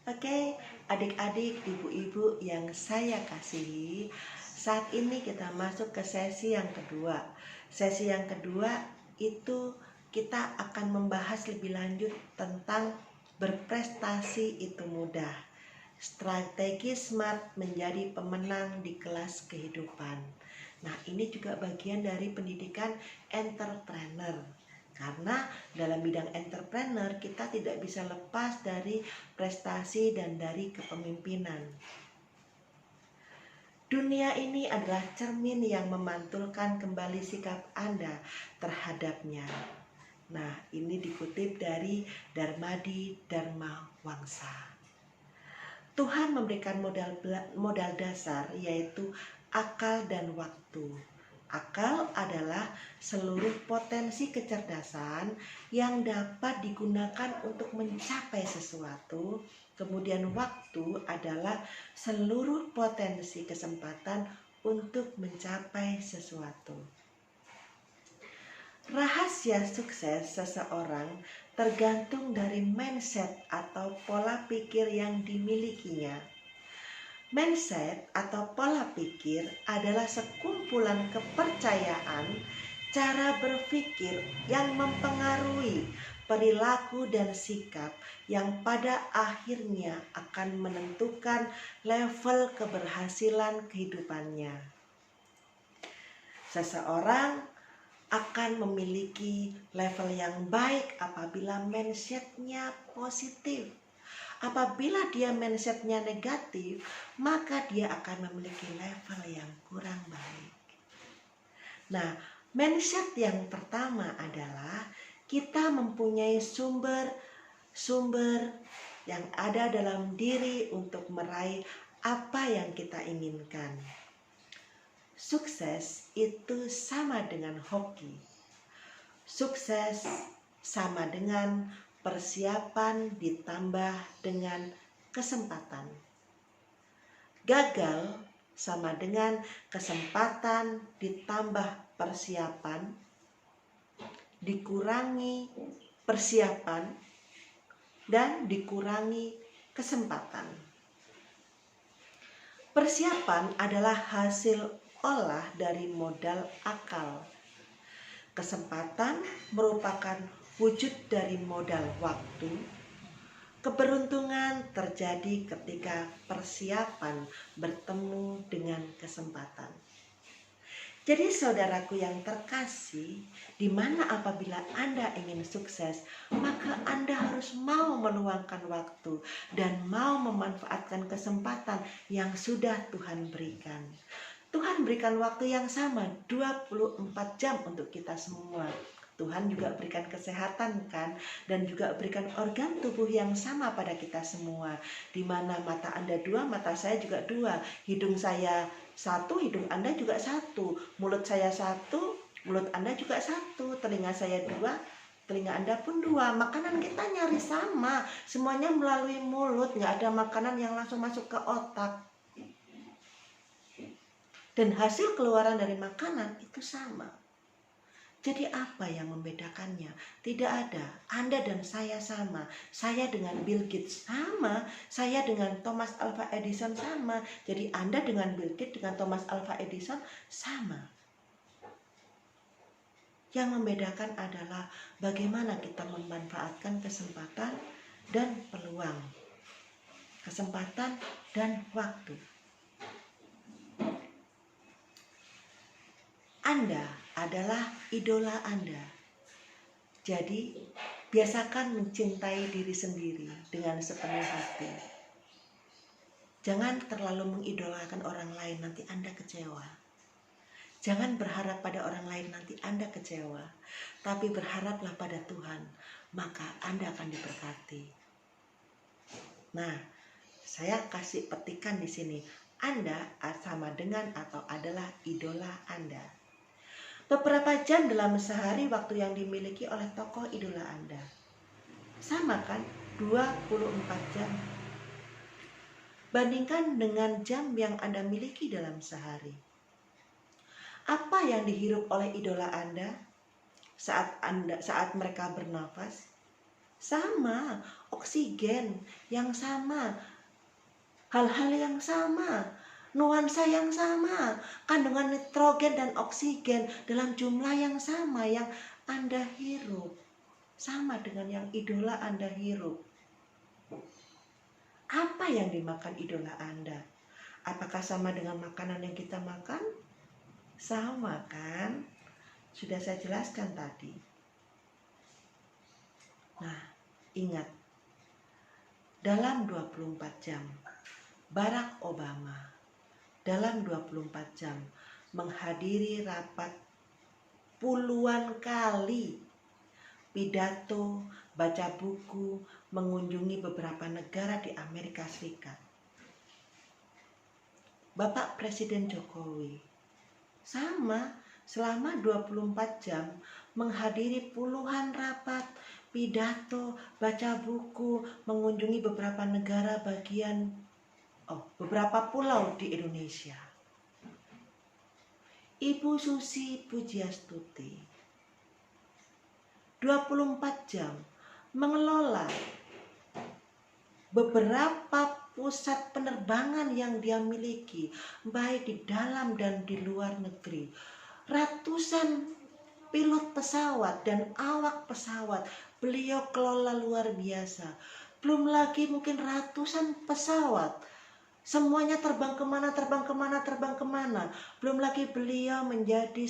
Oke, adik-adik, ibu-ibu yang saya kasihi, saat ini kita masuk ke sesi yang kedua. Sesi yang kedua itu kita akan membahas lebih lanjut tentang berprestasi itu mudah. Strategi SMART menjadi pemenang di kelas kehidupan. Nah, ini juga bagian dari pendidikan entrepreneur. Karena dalam bidang entrepreneur kita tidak bisa lepas dari prestasi dan dari kepemimpinan. Dunia ini adalah cermin yang memantulkan kembali sikap Anda terhadapnya. Nah, ini dikutip dari Darmadi Dharma Wangsa. Tuhan memberikan modal dasar, yaitu akal dan waktu. Akal adalah seluruh potensi kecerdasan yang dapat digunakan untuk mencapai sesuatu. Kemudian waktu adalah seluruh potensi kesempatan untuk mencapai sesuatu. Rahasia sukses seseorang tergantung dari mindset atau pola pikir yang dimilikinya. Mindset atau pola pikir adalah sekumpulan kepercayaan, cara berpikir yang mempengaruhi perilaku dan sikap yang pada akhirnya akan menentukan level keberhasilan kehidupannya. Seseorang akan memiliki level yang baik apabila mindsetnya positif. Apabila dia mindsetnya negatif, maka dia akan memiliki level yang kurang baik. Nah, mindset yang pertama adalah kita mempunyai sumber yang ada dalam diri untuk meraih apa yang kita inginkan. Sukses itu sama dengan hoki. Sukses sama dengan persiapan ditambah dengan kesempatan. Gagal sama dengan kesempatan ditambah persiapan, dikurangi persiapan, dan dikurangi kesempatan. Persiapan adalah hasil olah dari modal akal. Kesempatan merupakan wujud dari modal waktu. Keberuntungan terjadi ketika persiapan bertemu dengan kesempatan. Jadi saudaraku yang terkasih, di mana apabila Anda ingin sukses, maka Anda harus mau meluangkan waktu dan mau memanfaatkan kesempatan yang sudah Tuhan berikan. Tuhan berikan waktu yang sama 24 jam untuk kita semua. Tuhan juga berikan kesehatan kan, dan juga berikan organ tubuh yang sama pada kita semua. Di mana mata Anda dua, mata saya juga dua. Hidung saya satu, hidung Anda juga satu. Mulut saya satu, mulut Anda juga satu. Telinga saya dua, telinga Anda pun dua. Makanan kita nyaris sama, semuanya melalui mulut. Nggak ada makanan yang langsung masuk ke otak. Dan hasil keluaran dari makanan itu sama. Jadi apa yang membedakannya? Tidak ada. Anda dan saya sama. Saya dengan Bill Gates sama. Saya dengan Thomas Alva Edison sama. Jadi Anda dengan Bill Gates, dengan Thomas Alva Edison sama. Yang membedakan adalah bagaimana kita memanfaatkan kesempatan dan peluang. Kesempatan dan waktu. Anda adalah idola Anda. Jadi, biasakan mencintai diri sendiri dengan sepenuh hati. Jangan terlalu mengidolakan orang lain, nanti Anda kecewa. Jangan berharap pada orang lain, nanti Anda kecewa. Tapi berharaplah pada Tuhan, maka Anda akan diberkati. Nah, saya kasih petikan di sini. Anda sama dengan atau adalah idola Anda. Beberapa jam dalam sehari waktu yang dimiliki oleh tokoh idola Anda. Sama kan? 24 jam. Bandingkan dengan jam yang Anda miliki dalam sehari. Apa yang dihirup oleh idola Anda saat mereka bernafas? sama, oksigen yang sama, hal-hal yang sama, nuansa yang sama, kandungan nitrogen dan oksigen dalam jumlah yang sama yang Anda hirup, sama dengan yang idola Anda hirup. Apa yang dimakan idola Anda? Apakah sama dengan makanan yang kita makan? Sama kan? Sudah saya jelaskan tadi. Nah, ingat, dalam 24 jam, Barack Obama dalam 24 jam menghadiri rapat puluhan kali, pidato, baca buku, mengunjungi beberapa negara di Amerika Serikat. Bapak Presiden Jokowi sama, selama 24 jam menghadiri puluhan rapat, pidato, baca buku, mengunjungi beberapa negara beberapa pulau di Indonesia. Ibu Susi Pujiastuti 24 jam mengelola beberapa pusat penerbangan yang dia miliki, baik di dalam dan di luar negeri. Ratusan pilot pesawat dan awak pesawat beliau kelola luar biasa. Belum lagi mungkin ratusan pesawat, semuanya terbang kemana. Belum lagi beliau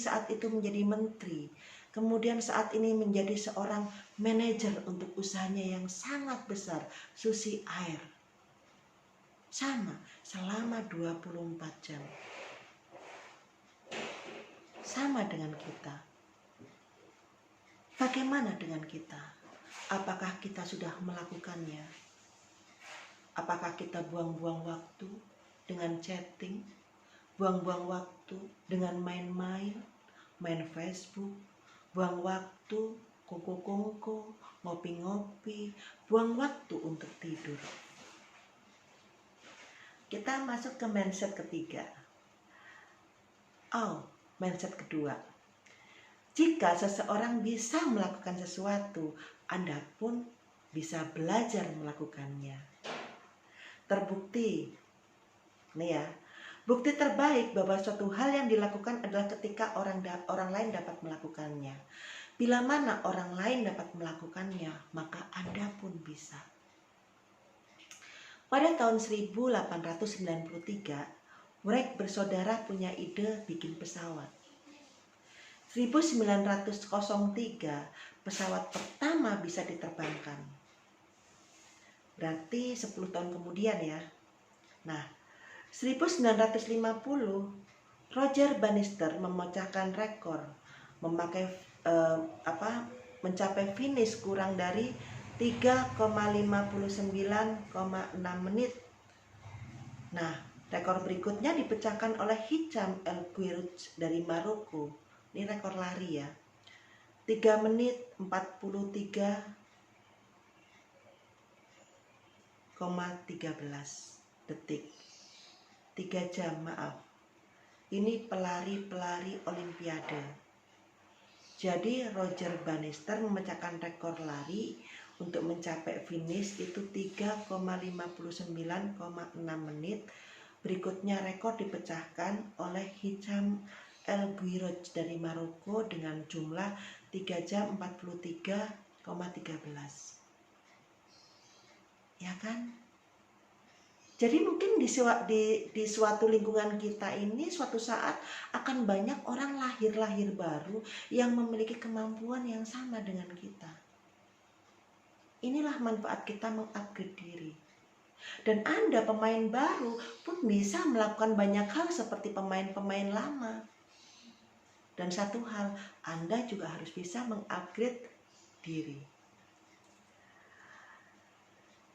saat itu menjadi menteri, kemudian saat ini menjadi seorang manajer untuk usahanya yang sangat besar, Susi Air. Sama, selama 24 jam. Sama dengan kita. Bagaimana dengan kita? Apakah kita sudah melakukannya? Apakah kita buang-buang waktu dengan chatting? Buang-buang waktu dengan main-main, main Facebook, buang waktu kongko-kongko, ngopi-ngopi, buang waktu untuk tidur. Kita masuk ke mindset ketiga. Mindset kedua. Jika seseorang bisa melakukan sesuatu, Anda pun bisa belajar melakukannya. Terbukti, bukti terbaik bahwa suatu hal yang dilakukan adalah ketika orang lain dapat melakukannya. Bila mana orang lain dapat melakukannya, maka Anda pun bisa. Pada tahun 1893, Wright bersaudara punya ide bikin pesawat. 1903, pesawat pertama bisa diterbangkan. Berarti 10 tahun kemudian ya. Nah, 1950, Roger Bannister memecahkan rekor mencapai finish kurang dari 3,59,6 menit. Nah, rekor berikutnya dipecahkan oleh Hicham El Guerrouj dari Maroko. Ini rekor lari ya. 3 menit 43,13 detik. 3 jam, maaf. Ini pelari-pelari olimpiade. Jadi Roger Bannister memecahkan rekor lari untuk mencapai finish itu 3,59,6 menit. Berikutnya rekor dipecahkan oleh Hicham El Guerrouj dari Maroko dengan jumlah 3 jam 43,13. Ya kan? Jadi mungkin di suatu lingkungan kita ini suatu saat akan banyak orang lahir baru yang memiliki kemampuan yang sama dengan kita. Inilah manfaat kita mengupgrade diri. Dan Anda pemain baru pun bisa melakukan banyak hal seperti pemain-pemain lama. Dan satu hal, Anda juga harus bisa mengupgrade diri.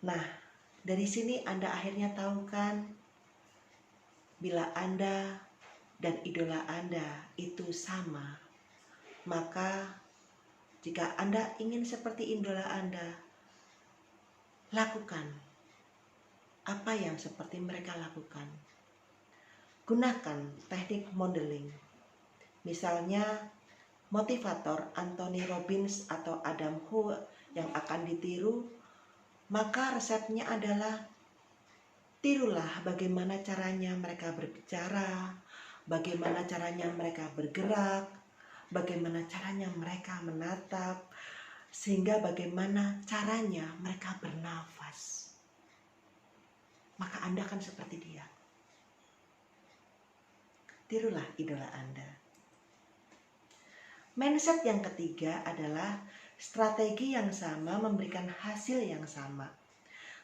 Nah, dari sini Anda akhirnya tahu kan, bila Anda dan idola Anda itu sama, maka jika Anda ingin seperti idola Anda, lakukan apa yang seperti mereka lakukan. Gunakan teknik modeling. Misalnya, motivator Anthony Robbins atau Adam Howe yang akan ditiru, maka resepnya adalah tirulah bagaimana caranya mereka berbicara, bagaimana caranya mereka bergerak, bagaimana caranya mereka menatap, sehingga bagaimana caranya mereka bernafas. Maka Anda akan seperti dia. Tirulah idola Anda. Mindset yang ketiga adalah strategi yang sama memberikan hasil yang sama.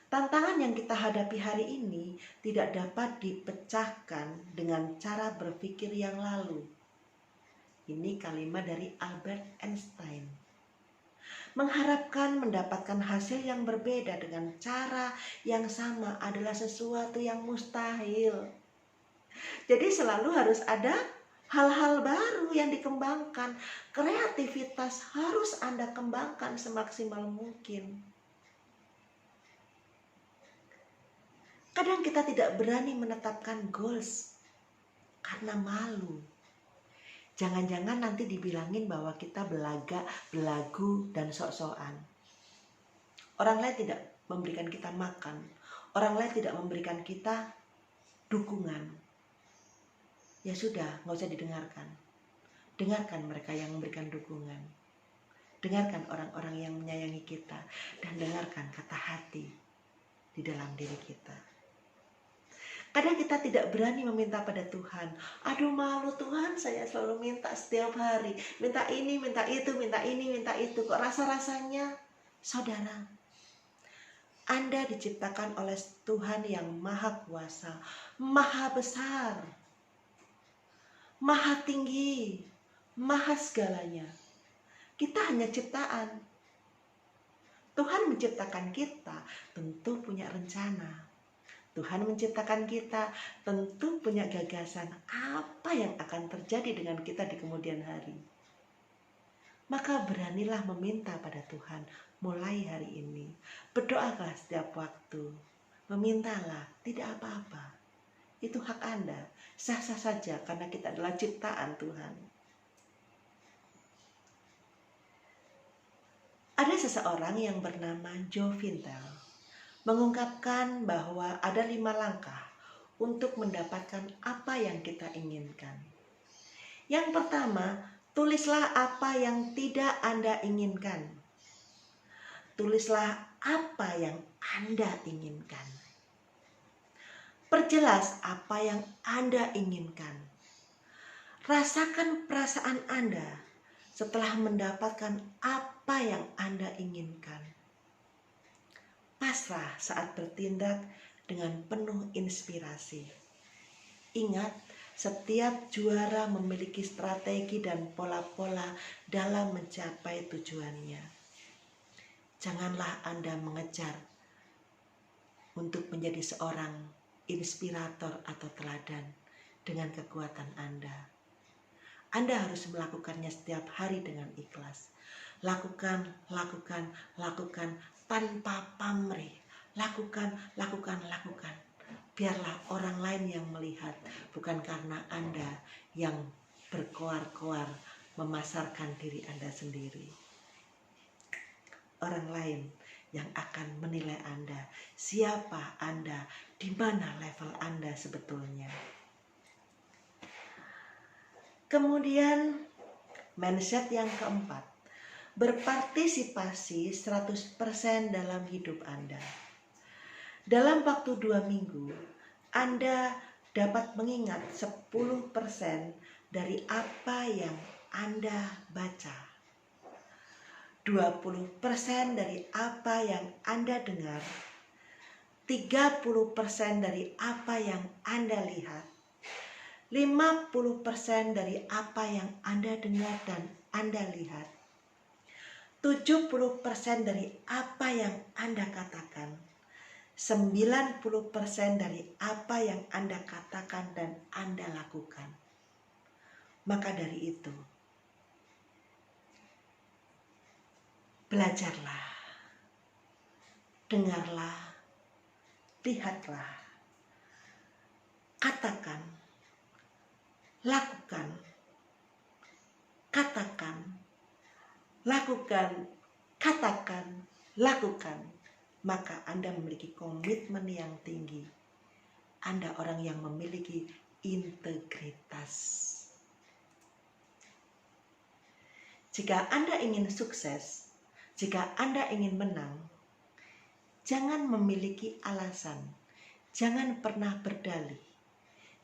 Tantangan yang kita hadapi hari ini tidak dapat dipecahkan dengan cara berpikir yang lalu. Ini kalimat dari Albert Einstein. Mengharapkan mendapatkan hasil yang berbeda dengan cara yang sama adalah sesuatu yang mustahil. Jadi selalu harus ada hal-hal baru yang dikembangkan. Kreativitas harus Anda kembangkan semaksimal mungkin. Kadang kita tidak berani menetapkan goals karena malu. Jangan-jangan nanti dibilangin bahwa kita belagu, dan sok-sokan. Orang lain tidak memberikan kita makan. Orang lain tidak memberikan kita dukungan. Ya sudah, nggak usah didengarkan. Dengarkan mereka yang memberikan dukungan. Dengarkan orang-orang yang menyayangi kita. Dan dengarkan kata hati di dalam diri kita. Kadang kita tidak berani meminta pada Tuhan. Aduh malu Tuhan, saya selalu minta setiap hari. Minta ini, minta itu, minta ini, minta itu. Kok rasa-rasanya? Saudara, Anda diciptakan oleh Tuhan yang maha kuasa, maha besar, maha tinggi, maha segalanya. Kita hanya ciptaan. Tuhan menciptakan kita tentu punya rencana. Tuhan menciptakan kita tentu punya gagasan apa yang akan terjadi dengan kita di kemudian hari. Maka beranilah meminta pada Tuhan mulai hari ini. Berdoalah setiap waktu. Memintalah, tidak apa-apa. Itu hak Anda. Sah-sah saja karena kita adalah ciptaan Tuhan. Ada seseorang yang bernama Joe Vintel mengungkapkan bahwa ada 5 langkah untuk mendapatkan apa yang kita inginkan. Yang pertama, tulislah apa yang tidak Anda inginkan. Tulislah apa yang Anda inginkan. Perjelas apa yang Anda inginkan. Rasakan perasaan Anda setelah mendapatkan apa yang Anda inginkan. Pasrah saat bertindak dengan penuh inspirasi. Ingat, setiap juara memiliki strategi dan pola-pola dalam mencapai tujuannya. Janganlah Anda mengejar untuk menjadi seorang inspirator atau teladan dengan kekuatan Anda. Anda harus melakukannya setiap hari dengan ikhlas. Lakukan tanpa pamrih. Lakukan. Biarlah orang lain yang melihat, bukan karena Anda yang berkoar-koar memasarkan diri Anda sendiri. Orang lain yang akan menilai Anda, siapa Anda, di mana level Anda sebetulnya. Kemudian mindset yang keempat, berpartisipasi 100% dalam hidup Anda. Dalam waktu 2 minggu, Anda dapat mengingat 10% dari apa yang Anda baca. 20% dari apa yang Anda dengar. 30% dari apa yang Anda lihat. 50% dari apa yang Anda dengar dan Anda lihat. 70% dari apa yang Anda katakan. 90% dari apa yang Anda katakan dan Anda lakukan. Maka dari itu, belajarlah, dengarlah, lihatlah, katakan, lakukan, katakan, lakukan, katakan, lakukan, maka Anda memiliki komitmen yang tinggi. Anda orang yang memiliki integritas. Jika Anda ingin sukses, jika Anda ingin menang, jangan memiliki alasan, jangan pernah berdalih.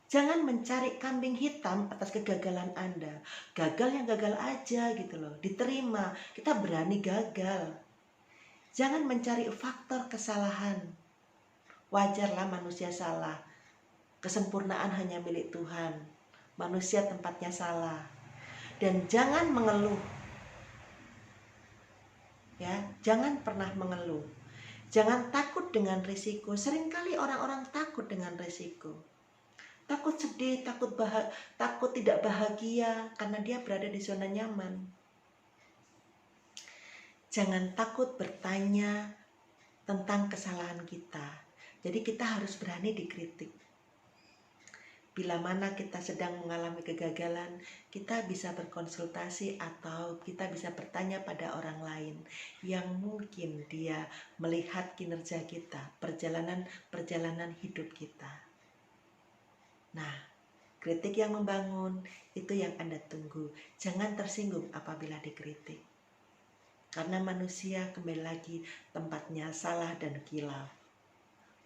Jangan mencari kambing hitam atas kegagalan Anda. Gagal yang gagal aja gitu loh, diterima, kita berani gagal. Jangan mencari faktor kesalahan. Wajarlah manusia salah. Kesempurnaan hanya milik Tuhan. Manusia tempatnya salah. Dan jangan mengeluh. Ya, jangan pernah mengeluh. Jangan takut dengan risiko. Seringkali orang-orang takut dengan risiko. Takut sedih, takut tidak bahagia karena dia berada di zona nyaman. Jangan takut bertanya tentang kesalahan kita. Jadi kita harus berani dikritik. Bila mana kita sedang mengalami kegagalan, kita bisa berkonsultasi atau kita bisa bertanya pada orang lain yang mungkin dia melihat kinerja kita, perjalanan hidup kita. Nah, kritik yang membangun itu yang Anda tunggu. Jangan tersinggung apabila dikritik. Karena manusia kembali lagi tempatnya salah dan kilaf.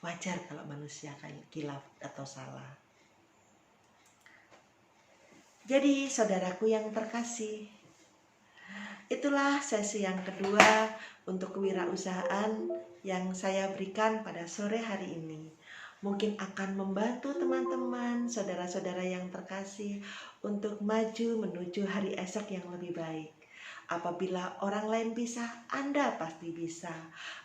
Wajar kalau manusia kayak kilaf atau salah. Jadi saudaraku yang terkasih, itulah sesi yang kedua untuk kewirausahaan yang saya berikan pada sore hari ini. Mungkin akan membantu teman-teman, saudara-saudara yang terkasih untuk maju menuju hari esok yang lebih baik. Apabila orang lain bisa, Anda pasti bisa.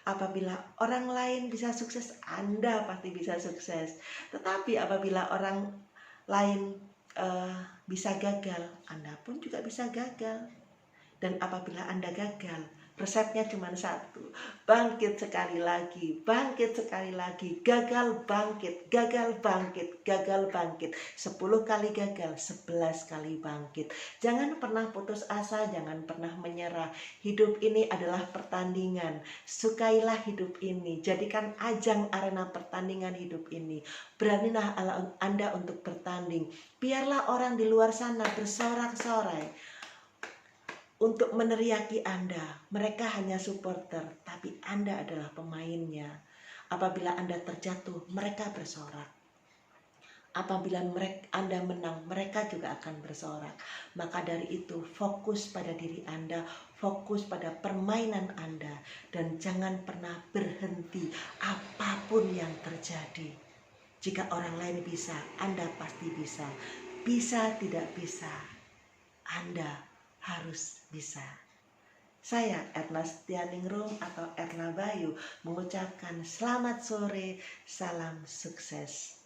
Apabila orang lain bisa sukses, Anda pasti bisa sukses. Tetapi apabila orang lain bisa gagal, Anda pun juga bisa gagal. Dan apabila Anda gagal, resepnya cuma satu: bangkit sekali lagi, gagal bangkit, gagal bangkit, gagal bangkit. 10 kali gagal, 11 kali bangkit. Jangan pernah putus asa, jangan pernah menyerah. Hidup ini adalah pertandingan. Sukailah hidup ini, jadikan ajang arena pertandingan hidup ini. Beranilah Anda untuk bertanding. Biarlah orang di luar sana bersorak-sorai untuk meneriaki Anda. Mereka hanya supporter, tapi Anda adalah pemainnya. Apabila Anda terjatuh, mereka bersorak. Apabila Anda menang, mereka juga akan bersorak. Maka dari itu, fokus pada diri Anda, fokus pada permainan Anda, dan jangan pernah berhenti apapun yang terjadi. Jika orang lain bisa, Anda pasti bisa. Bisa tidak bisa, Anda harus bisa. Saya Erna Setianingrum atau Erna Bayu mengucapkan selamat sore, salam sukses.